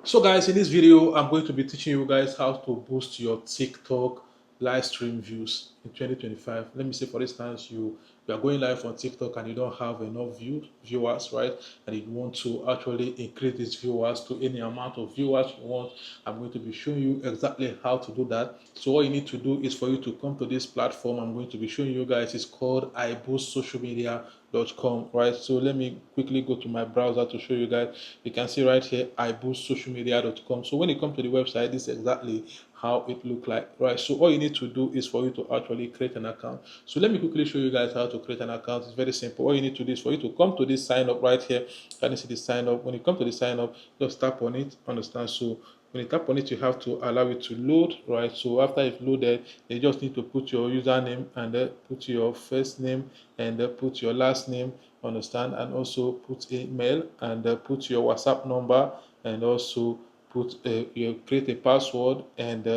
So guys, in this video, I'm going to be teaching you guys how to boost your TikTok live stream views in 2025. Let me say, for instance, you are going live on TikTok and you don't have enough viewers, right? And you want to actually increase these viewers to any amount of viewers you want. I'm going to be showing you exactly how to do that. So all you need to do is for you to come to this platform. I'm going to be showing you guys. It's called iBoostSocialMedia.com, right? So let me quickly go to my browser to show you guys. You can see right here iBoostSocialMedia.com. So when you come to the website, this is exactly how it look like, right? So all you need to do is for you to actually create an account. So let me quickly show you guys how to create an account. It's very simple. All you need to do is for you to come to this sign up right here. Can you see the sign up? When you come to the sign up, just tap on it. Understand? So when you tap on it, you have to allow it to load, right? So after it's loaded, you just need to put your username and put your first name and put your last name, understand, and also put email and put your WhatsApp number and also put you create a password and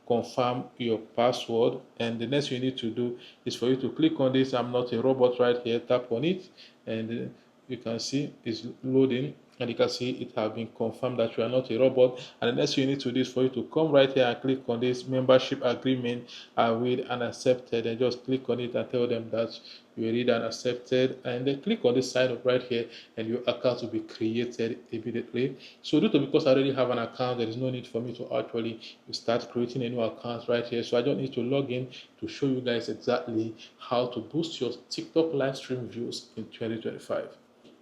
confirm your password. And the next you need to do is for you to click on this I'm not a robot right here, tap on it, and you can see it's loading, and you can see it has been confirmed that you are not a robot. And the next you need to do is for you to come right here and click on this membership agreement, I read and accepted, and just click on it and tell them that you read and accepted, and then click on this sign up right here, and your account will be created immediately. So due to because I already have an account, there is no need for me to actually start creating a new account right here. So I don't need to log in to show you guys exactly how to boost your TikTok live stream views in 2025.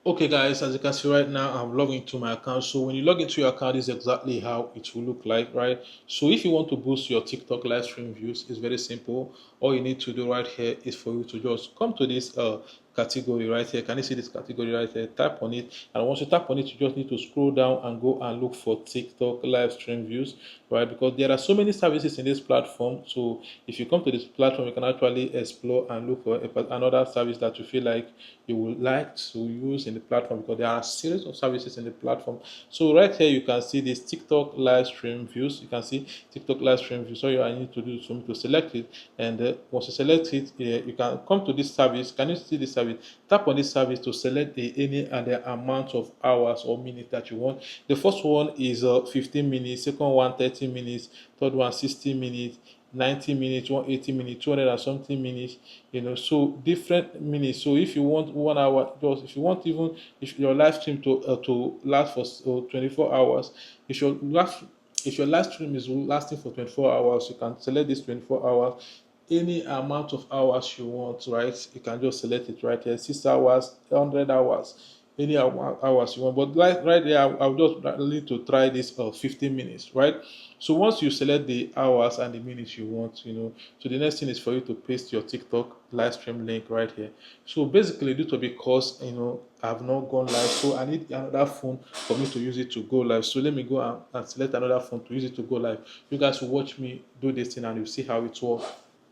Okay guys, as you can see right now, I'm logging into my account. So when you log into your account, this is exactly how it will look like, right? So if you want to boost your TikTok live stream views, it's very simple. All you need to do right here is for you to just come to this category right here. Can you see this category right here? Tap on it, and once you tap on it, you just need to scroll down and go and look for TikTok live stream views, right? Because there are so many services in this platform. So if you come to this platform, you can actually explore and look for another service that you feel like you would like to use in the platform, because there are a series of services in the platform. So right here you can see this TikTok live stream views. You can see TikTok live stream views. So all you need to do is for me to select it, and once you select it, you can come to this service. Can you see this service? Tap on this service to select any and the amount of hours or minutes that you want. The first one is 15 minutes, second one 30 minutes, third one 60 minutes, 90 minutes, 180 minutes, 200 and something minutes, so different minutes. So if you want 1 hour, just if you want, even if your live stream to last for 24 hours, if your last if your live stream is lasting for 24 hours, you can select this 24 hours, any amount of hours you want, right? You can just select it right here, 6 hours, 100 hours, any hours you want. But like right there, I'll just need to try this 15 minutes, right? So once you select the hours and the minutes you want, so the next thing is for you to paste your TikTok live stream link right here. So basically, due to because I've not gone live, so I need another phone for me to use it to go live. So let me go and select another phone to use it to go live. You guys will watch me do this thing and you'll see how it works.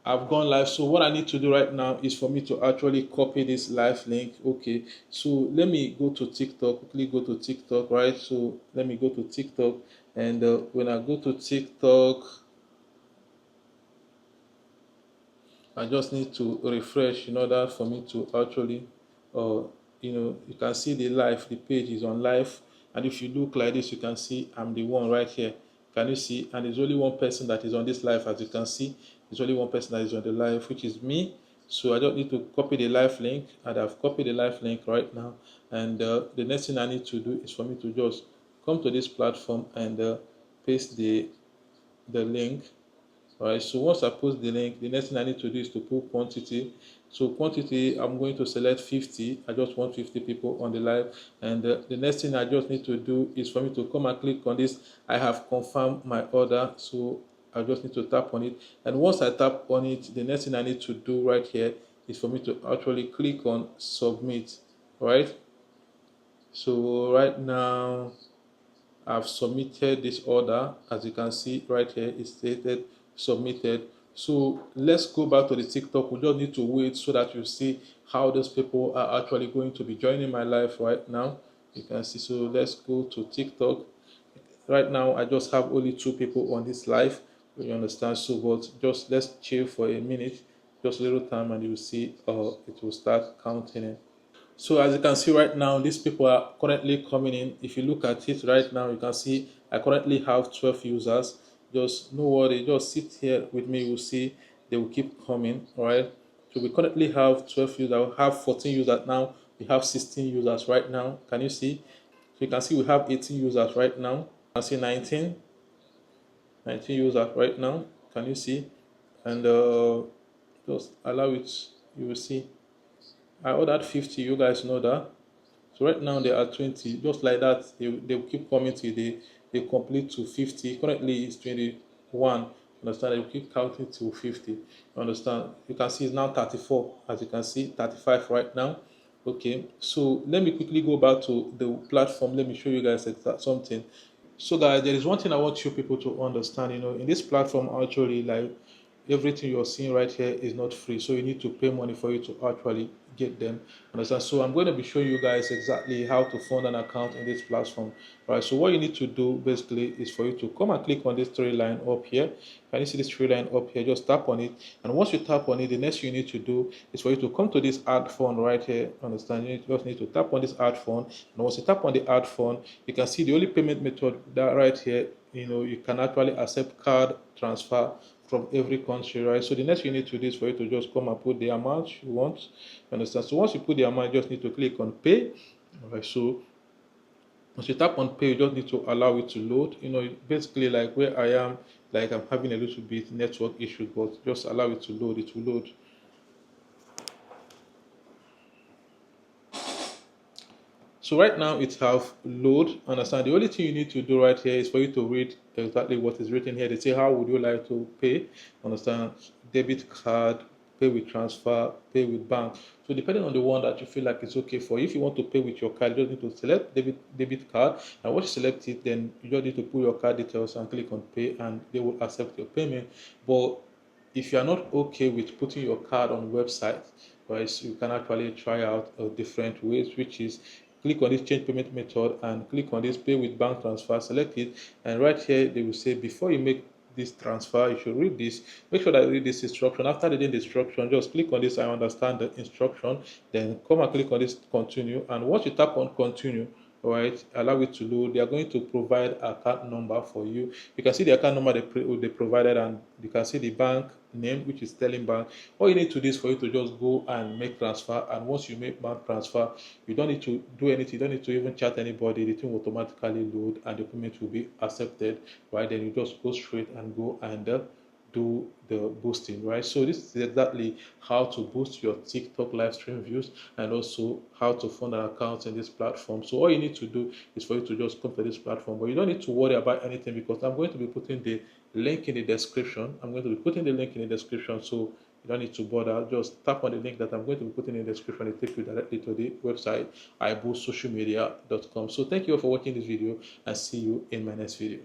I've gone live. So what I need to do right now is for me to actually copy this live link. Okay, so let me go to TikTok, quickly go to TikTok, right? So let me go to TikTok, and when I go to TikTok, I just need to refresh in order for me to actually, you can see the page is on live. And if you look like this, you can see I'm the one right here. Can you see? And there's only one person that is on this live, as you can see. There's only one person that is on the live, which is me. So I don't need to copy the live link, and I've copied the live link right now. And the next thing I need to do is for me to just come to this platform and paste the link. All right, so once I post the link, the next thing I need to do is to put quantity. So quantity, I'm going to select 50. I just want 50 people on the live. And the next thing I just need to do is for me to come and click on this. I have confirmed my order, so I just need to tap on it. And once I tap on it, the next thing I need to do right here is for me to actually click on submit. All right. So right now, I've submitted this order. As you can see right here, it's stated submitted. So let's go back to the TikTok. We just need to wait so that you see how those people are actually going to be joining my live right now. You can see. So let's go to TikTok. Right now, I just have only 2 people on this live. You understand? So, but just let's chill for a minute, just a little time, and you'll see it will start counting in. So as you can see right now, these people are currently coming in. If you look at it right now, you can see I currently have 12 users. Just no worry, just sit here with me. You'll see they will keep coming. All right. So we currently have 12 users. We have 14 users now. We have 16 users right now. Can you see? So you can see we have 18 users right now. You can see 19 users right now. Can you see? And just allow it. You will see. I ordered 50. You guys know that. So right now they are 20, just like that. They will keep coming till they complete to 50. Currently it's 21. Understand? They will keep counting to 50. Understand? You can see it's now 34. As you can see, 35 right now. Okay. So let me quickly go back to the platform. Let me show you guys something. So guys, there is one thing I want you people to understand. In this platform, actually, like everything you're seeing right here is not free. So you need to pay money for you to actually get them. Understand? So I'm going to be showing you guys exactly how to fund an account in this platform. Right. So what you need to do basically is for you to come and click on this three line up here. Can you see this three line up here? Just tap on it. And once you tap on it, the next thing you need to do is for you to come to this add fund right here. Understand? You just need to tap on this add fund. And once you tap on the add fund, you can see the only payment method that right here, you can actually accept card transfer from every country, right? So the next you need to do is for you to just come and put the amount you want. You understand? So once you put the amount, you just need to click on pay. All right. So once you tap on pay, you just need to allow it to load. Basically like where I am, like I'm having a little bit network issue, but just allow it to load. It will load. So right now it have load. Understand? The only thing you need to do right here is for you to read exactly what is written here. They say, how would you like to pay? Understand? Debit card, pay with transfer, pay with bank. So depending on the one that you feel like it's okay for. If you want to pay with your card, you just need to select debit card. And once you select it, then you just need to put your card details and click on pay, and they will accept your payment. But if you are not okay with putting your card on website, right, so you can actually try out different ways, which is click on this change payment method and click on this pay with bank transfer, select it, and right here they will say before you make this transfer you should read this. Make sure that you read this instruction. After reading the instruction, just click on this I understand the instruction, then come and click on this continue, and once you tap on continue, all right, allow it to load. They are going to provide account number for you. You can see the account number they provided, and you can see the bank name, which is Sterling Bank. All you need to do is for you to just go and make transfer, and once you make bank transfer, you don't need to do anything. You don't need to even chat anybody. The thing will automatically load and the payment will be accepted. Right, then you just go straight and go and do the boosting, right? So this is exactly how to boost your TikTok live stream views, and also how to fund an account in this platform. So all you need to do is for you to just come to this platform, but you don't need to worry about anything because I'm going to be putting the link in the description. I'm going to be putting the link in the description, so you don't need to bother. Just tap on the link that I'm going to be putting in the description. It takes you directly to the website iboostsocialmedia.com. So thank you all for watching this video, and see you in my next video.